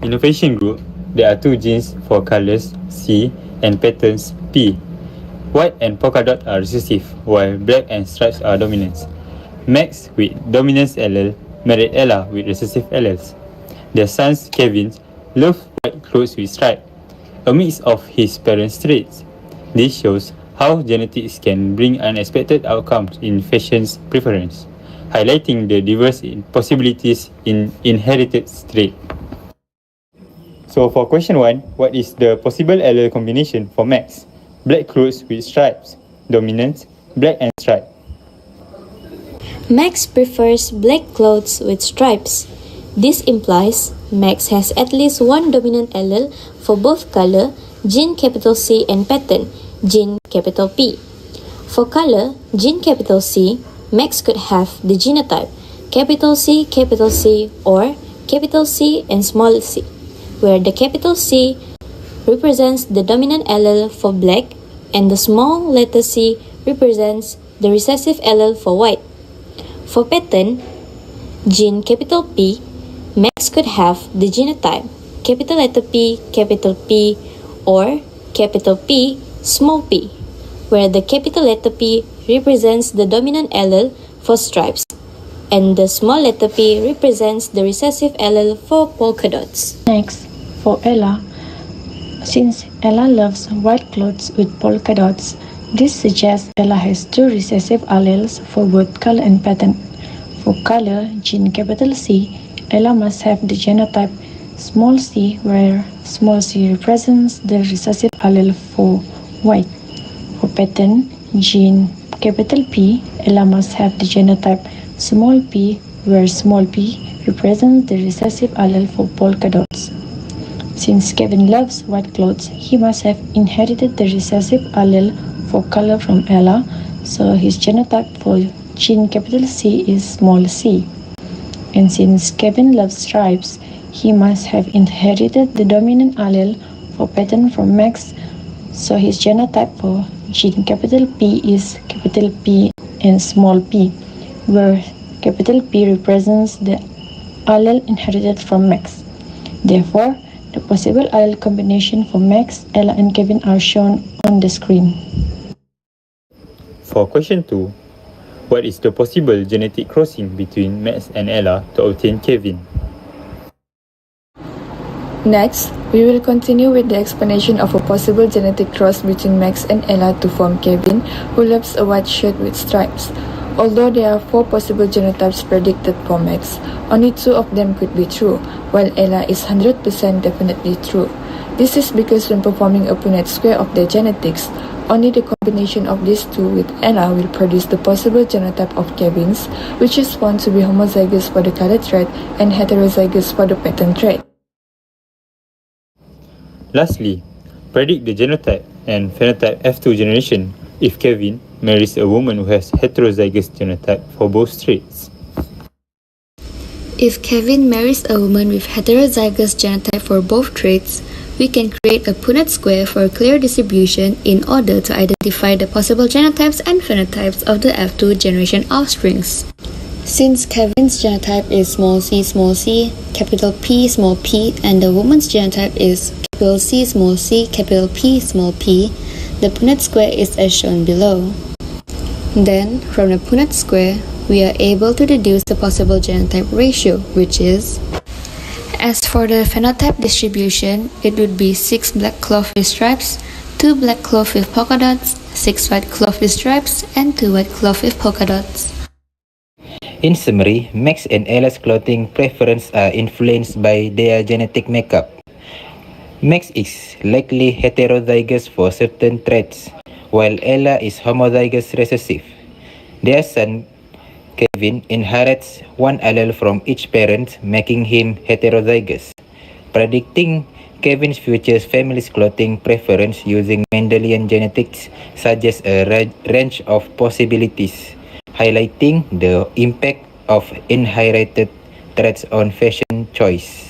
innovation group, there are two genes for colors C and patterns P. White and polka dot are recessive, while black and stripes are dominant. Max with dominance allele married Ella with recessive alleles. Their sons, Kevin, love white clothes with stripes, a mix of his parents' traits. This shows how genetics can bring unexpected outcomes in fashion's preference, highlighting the diverse possibilities in inherited traits. So for question 1, what is the possible allele combination for Max? Black clothes with stripes, dominant, black and stripe. Max prefers black clothes with stripes. This implies Max has at least one dominant allele for both color, gene capital C, and pattern, gene capital P. For color, gene capital C, Max could have the genotype capital C, or capital C and small c, where the capital C represents the dominant allele for black and the small letter c represents the recessive allele for white. For pattern, gene capital P, Max could have the genotype capital letter P, or capital P, small p, where the capital letter P represents the dominant allele for stripes, and the small letter p represents the recessive allele for polka dots. Next, for Ella, since Ella loves white clothes with polka dots, this suggests Ella has two recessive alleles for both color and pattern. For color, gene capital C, Ella must have the genotype small c, where small c represents the recessive allele for white. For pattern, gene capital P, Ella must have the genotype small p, where small p represents the recessive allele for polka dots. Since Kevin loves white clothes, he must have inherited the recessive allele for color from Ella, so his genotype for gene capital C is small c. And since Kevin loves stripes, he must have inherited the dominant allele for pattern from Max, so his genotype for gene capital P is capital P and small p, where capital P represents the allele inherited from Max. Therefore, the possible allele combination for Max, Ella, and Kevin are shown on the screen. For question 2, what is the possible genetic crossing between Max and Ella to obtain Kevin? Next, we will continue with the explanation of a possible genetic cross between Max and Ella to form Kevin, who loves a white shirt with stripes. Although there are 4 possible genotypes predicted for Max, only 2 of them could be true, while Ella is 100% definitely true. This is because when performing a Punnett square of their genetics, only the combination of these two with Ella will produce the possible genotype of Kevin's, which is found to be homozygous for the color trait and heterozygous for the pattern trait. Lastly, predict the genotype and phenotype F2 generation if Kevin marries a woman who has heterozygous genotype for both traits. If Kevin marries a woman with heterozygous genotype for both traits, we can create a Punnett square for a clear distribution in order to identify the possible genotypes and phenotypes of the F2 generation offsprings. Since Kevin's genotype is small c, capital P, small p, and the woman's genotype is capital C, capital P, small p, the Punnett square is as shown below. Then, from the Punnett square, we are able to deduce the possible genotype ratio, which is... As for the phenotype distribution, it would be 6 black cloth with stripes, 2 black cloth with polka dots, 6 white cloth with stripes, and 2 white cloth with polka dots. In summary, Max and Ella's clothing preferences are influenced by their genetic makeup. Max is likely heterozygous for certain traits, while Ella is homozygous recessive. Their son, Kevin, inherits one allele from each parent, making him heterozygous. Predicting Kevin's future family's clothing preference using Mendelian genetics suggests a range of possibilities, highlighting the impact of inherited traits on fashion choice.